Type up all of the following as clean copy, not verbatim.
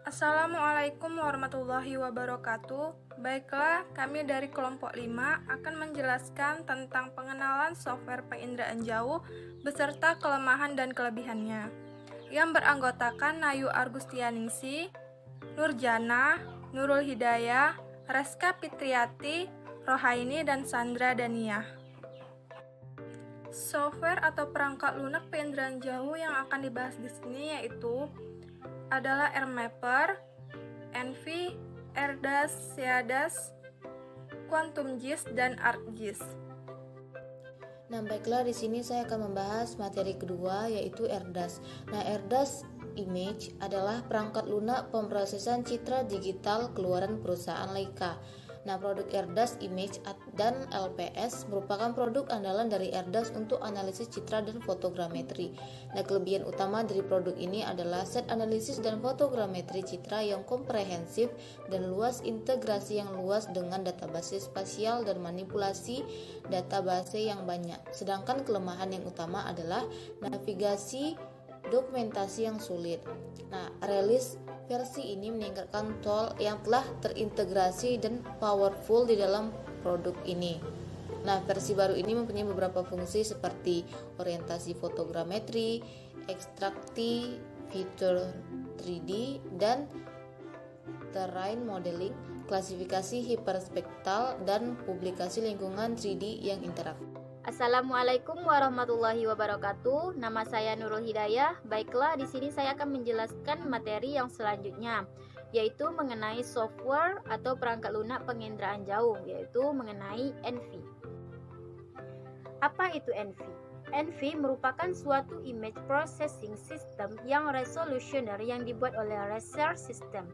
Assalamualaikum warahmatullahi wabarakatuh. Baiklah, kami dari kelompok 5 akan menjelaskan tentang pengenalan software penginderaan jauh beserta kelemahan dan kelebihannya. Yang beranggotakan Nayu Argustianingsi, Nurjana, Nurul Hidayah, Reska Fitriati, Rohaini, dan Sandra Daniyah. Software atau perangkat lunak penginderaan jauh yang akan dibahas di sini yaitu adalah RMapper, Envy, Erdas, Seadas, Quantum GIS, dan ArcGIS. Nah, baiklah, di sini saya akan membahas materi kedua yaitu Erdas. Nah, Erdas Image adalah perangkat lunak pemrosesan citra digital keluaran perusahaan Leica. Nah, produk Erdas Image dan LPS merupakan produk andalan dari Erdas untuk analisis citra dan fotogrametri. Nah, kelebihan utama dari produk ini adalah set analisis dan fotogrametri citra yang komprehensif dan luas, integrasi yang luas dengan database spasial dan manipulasi database yang banyak. Sedangkan kelemahan yang utama adalah navigasi dokumentasi yang sulit. Nah, rilis versi ini meningkatkan tool yang telah terintegrasi dan powerful di dalam produk ini. Nah, versi baru ini mempunyai beberapa fungsi seperti orientasi fotogrametri, ekstraksi fitur 3D, dan terrain modeling, klasifikasi hiperspektral, dan publikasi lingkungan 3D yang interaktif. Assalamualaikum warahmatullahi wabarakatuh. Nama saya Nurul Hidayah. Baiklah, di sini saya akan menjelaskan materi yang selanjutnya, yaitu mengenai software atau perangkat lunak penginderaan jauh, yaitu mengenai Envy. Apa itu Envy? Envy merupakan suatu image processing system yang resolutioner yang dibuat oleh Raster System.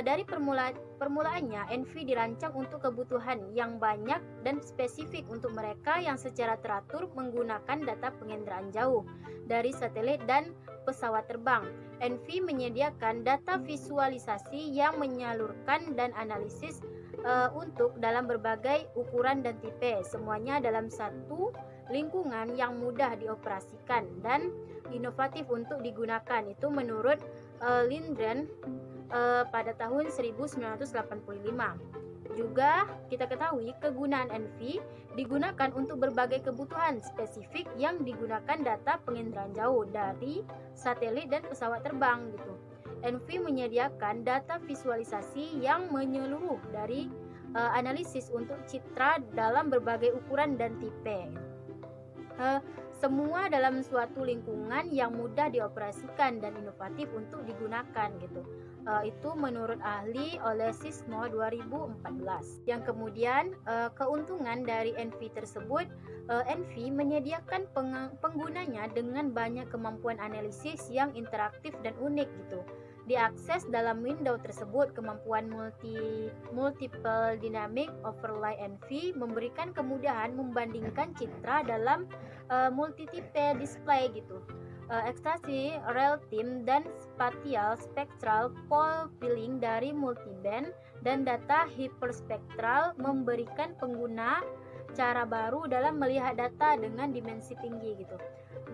Dari permulaannya, Envy dirancang untuk kebutuhan yang banyak dan spesifik untuk mereka yang secara teratur menggunakan data penginderaan jauh dari satelit dan pesawat terbang. Envy menyediakan data visualisasi yang menyalurkan dan analisis untuk dalam berbagai ukuran dan tipe, semuanya dalam satu lingkungan yang mudah dioperasikan dan inovatif untuk digunakan. Itu menurut Lindgren pada tahun 1985. Juga kita ketahui kegunaan Envy digunakan untuk berbagai kebutuhan spesifik yang digunakan data penginderaan jauh dari satelit dan pesawat terbang gitu. Envy menyediakan data visualisasi yang menyeluruh dari analisis untuk citra dalam berbagai ukuran dan tipe. Semua dalam suatu lingkungan yang mudah dioperasikan dan inovatif untuk digunakan gitu. Itu menurut ahli oleh Sismo 2014. Yang kemudian keuntungan dari Envy tersebut, Envy menyediakan penggunanya dengan banyak kemampuan analisis yang interaktif dan unik gitu. Diakses dalam window tersebut, kemampuan multiple dynamic overlay Envy memberikan kemudahan membandingkan citra dalam multi-tipe display gitu. Ekstraksi real-time dan spatial spectral pole filling dari multiband dan data hiperspektral memberikan pengguna cara baru dalam melihat data dengan dimensi tinggi gitu.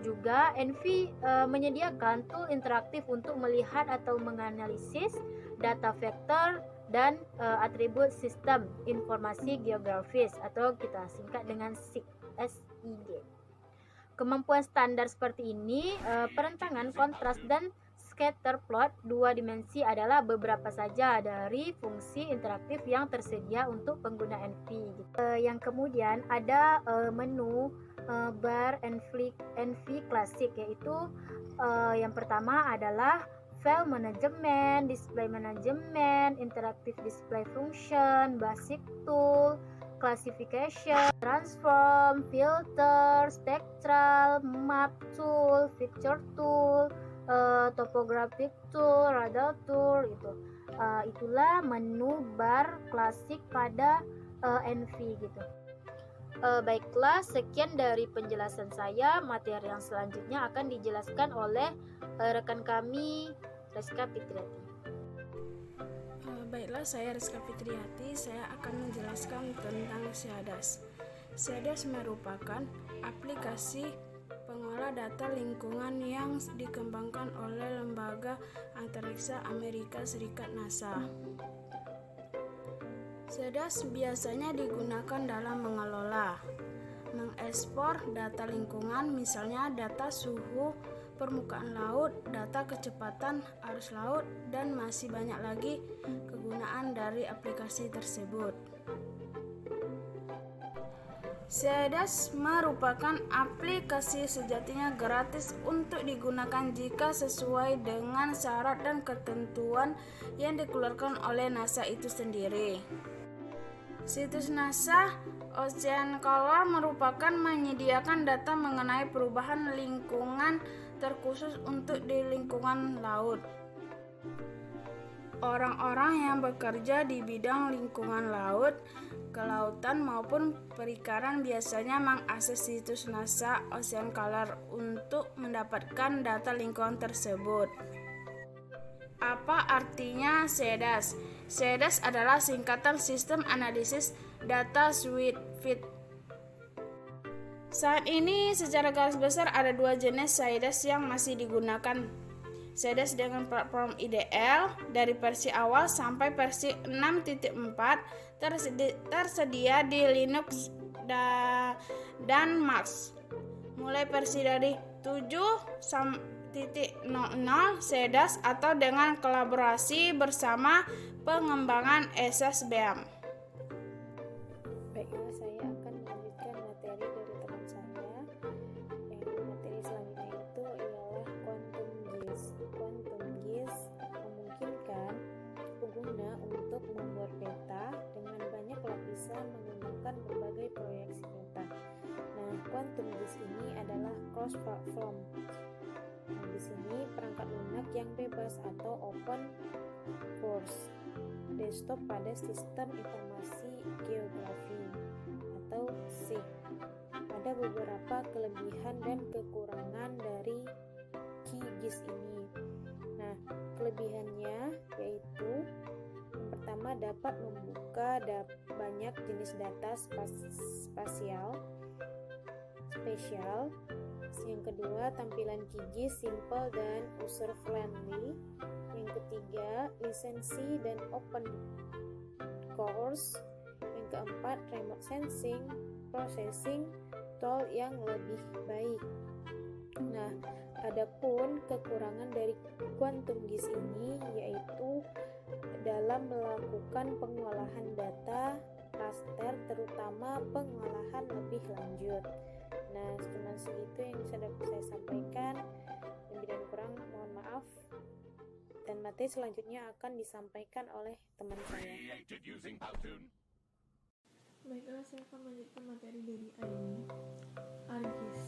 Juga Envy menyediakan tool interaktif untuk melihat atau menganalisis data vektor dan atribut sistem informasi geografis atau kita singkat dengan SIG. Kemampuan standar seperti ini, perentangan, kontras, dan scatter plot dua dimensi adalah beberapa saja dari fungsi interaktif yang tersedia untuk pengguna Envy. Yang kemudian ada menu bar Envy Classic, yaitu yang pertama adalah file management, display management, interactive display function, basic tool, classification, transform, filter, spectral, map tool, picture tool, topographic tool, radar tool itu. Itulah menu bar klasik pada Envy gitu. Baiklah, sekian dari penjelasan saya. Materi yang selanjutnya akan dijelaskan oleh rekan kami Reska Fitriati. Baiklah, saya Reska Fitriati. Saya akan menjelaskan tentang Seadas. Seadas merupakan aplikasi pengolah adalah data lingkungan yang dikembangkan oleh Lembaga Antariksa Amerika Serikat NASA. SEDAS biasanya digunakan dalam mengelola, mengekspor data lingkungan, misalnya data suhu permukaan laut, data kecepatan arus laut, dan masih banyak lagi kegunaan dari aplikasi tersebut. SEDAS merupakan aplikasi sejatinya gratis untuk digunakan jika sesuai dengan syarat dan ketentuan yang dikeluarkan oleh NASA itu sendiri. Situs NASA OceanColor merupakan menyediakan data mengenai perubahan lingkungan terkhusus untuk di lingkungan laut. Orang-orang yang bekerja di bidang lingkungan laut, kelautan maupun perikanan biasanya mengakses situs NASA OceanColor untuk mendapatkan data lingkungan tersebut. Apa artinya SEDAS? SEDAS adalah singkatan Sistem Analisis Data Suite FIT. Saat ini secara garis besar ada dua jenis SEDAS yang masih digunakan. SEDAS dengan platform IDL dari versi awal sampai versi 6.4 tersedia di Linux dan Mac. Mulai versi dari 7.00 SEDAS atau dengan kolaborasi bersama pengembangan SSBM. Baiklah, saya akan melanjutkan materi dari teman saya. Yang materi selanjutnya itu ialah quantum GIS. Quantum GIS memungkinkan pengguna untuk membuat peta dengan banyak lapisan menggunakan berbagai proyeksi peta. Nah, quantum GIS ini adalah cross-platform. Nah, di sini perangkat lunak yang bebas atau open source desktop pada sistem informasi geografi atau SIG. Ada beberapa kelebihan dan kekurangan dari QGIS ini. Nah, kelebihannya yaitu yang pertama dapat membuka banyak jenis data spesial. Yang kedua, tampilan QGIS simple dan user friendly. Yang ketiga, lisensi dan open source. Yang keempat, remote sensing processing tool yang lebih baik. Nah, adapun kekurangan dari quantum GIS ini yaitu dalam melakukan pengolahan data raster, terutama pengolahan lebih lanjut. Nah, cuma segitu yang bisa dapat saya sampaikan. Lebih dan kurang mohon maaf. Dan materi selanjutnya akan disampaikan oleh teman saya. Baiklah, saya akan melanjutkan materi dari Aini. ArcGIS.